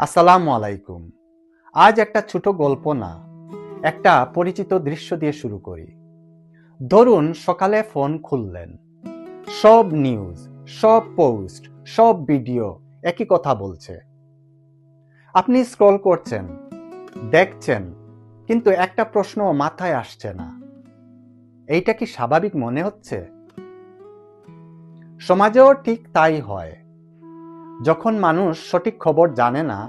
আসসালামু আলাইকুম। আজ একটা ছোট গল্প না, একটা পরিচিত দৃশ্য দিয়ে শুরু করি। ধরুন সকালে ফোন খুললেন, সব নিউজ, সব পোস্ট, সব ভিডিও একই কথা বলছে। আপনি স্ক্রল করছেন, দেখছেন, কিন্তু একটা প্রশ্ন মাথায় আসছে না। এইটা কি স্বাভাবিক মনে হচ্ছে? সমাজেও ঠিক তাই হয়। যখন মানুষ সঠিক খবর জানে না,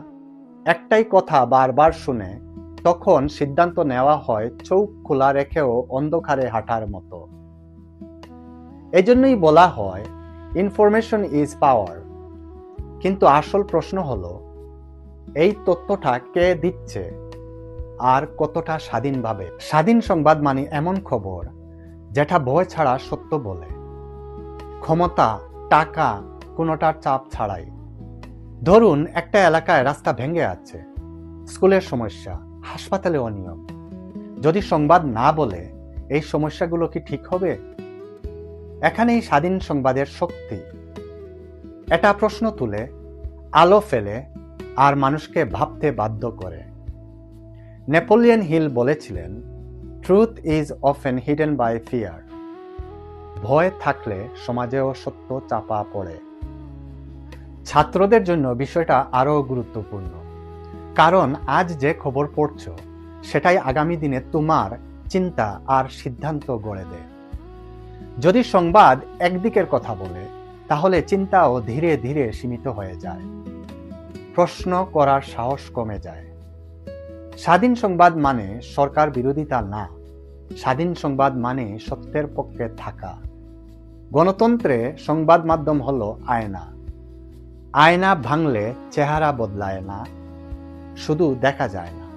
একটাই কথা বারবার শুনে, তখন সিদ্ধান্ত নেওয়া হয় চোখ খোলা রেখেও অন্ধকারে হাঁটার মতো। এজন্যই বলা হয় ইনফরমেশন ইজ পাওয়ার। কিন্তু আসল প্রশ্ন হলো, এই তথ্যটা কে দিচ্ছে আর কতটা স্বাধীনভাবে? স্বাধীন সংবাদ মানে এমন খবর যেটা ভয় ছাড়া সত্য বলে, ক্ষমতা, টাকা কোনোটার চাপ ছাড়াই। ধরুন একটা এলাকায় রাস্তা ভেঙে আছে, স্কুলের সমস্যা, হাসপাতালে অনিয়ম। যদি সংবাদ না বলে এই সমস্যাগুলো কি ঠিক হবে? এখানেই স্বাধীন সংবাদের শক্তি। এটা প্রশ্ন তুলে, আলো ফেলে, আর মানুষকে ভাবতে বাধ্য করে। নেপোলিয়ন হিল বলেছিলেন, truth is often hidden by fear. ভয় থাকলে সমাজেও সত্য চাপা পড়ে। ছাত্রদের জন্য বিষয়টা আরো গুরুত্বপূর্ণ, কারণ আজ যে খবর পড়ছো সেটাই আগামী দিনে তোমার চিন্তা আর সিদ্ধান্ত গড়ে দেয়। যদি সংবাদ একদিকের কথা বলে, তাহলে চিন্তাও ধীরে ধীরে সীমিত হয়ে যায়, প্রশ্ন করার সাহস কমে যায়। স্বাধীন সংবাদ মানে সরকার বিরোধিতা না, স্বাধীন সংবাদ মানে সত্যের পক্ষে থাকা। গণতন্ত্রে সংবাদ মাধ্যম হলো আয়না। আয়না ভাঙলে চেহারা বদলায় না, শুধু দেখা যায় না।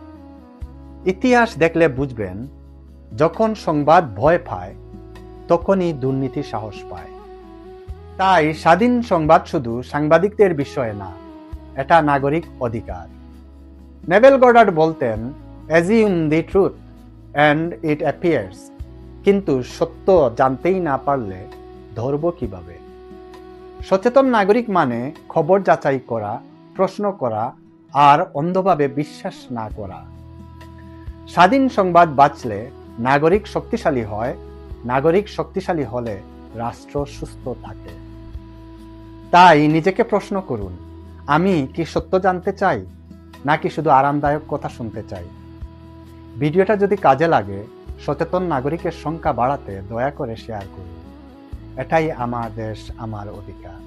ইতিহাস দেখলে বুঝবেন, যখন সংবাদ ভয় পায় তখনই দুর্নীতি সাহস পায়। তাই স্বাধীন সংবাদ শুধু সাংবাদিকদের বিষয় না, এটা নাগরিক অধিকার। নেভেল গডার্ড বলতেন, assume the truth and it appears. কিন্তু সত্য জানতেই না পারলে ধরব কিভাবে? সচেতন নাগরিক মানে খবর যাচাই করা, প্রশ্ন করা, আর অন্ধভাবে বিশ্বাস না করা। স্বাধীন সংবাদ বাঁচলে নাগরিক শক্তিশালী হয়, নাগরিক শক্তিশালী হলে রাষ্ট্র সুস্থ থাকে। তাই নিজেকে প্রশ্ন করুন, আমি কি সত্য জানতে চাই, নাকি শুধু আরামদায়ক কথা শুনতে চাই? ভিডিওটা যদি কাজে লাগে, সচেতন নাগরিকের সংখ্যা বাড়াতে দয়া করে শেয়ার করুন। এটাই আমার দেশ, আমার অধিকার।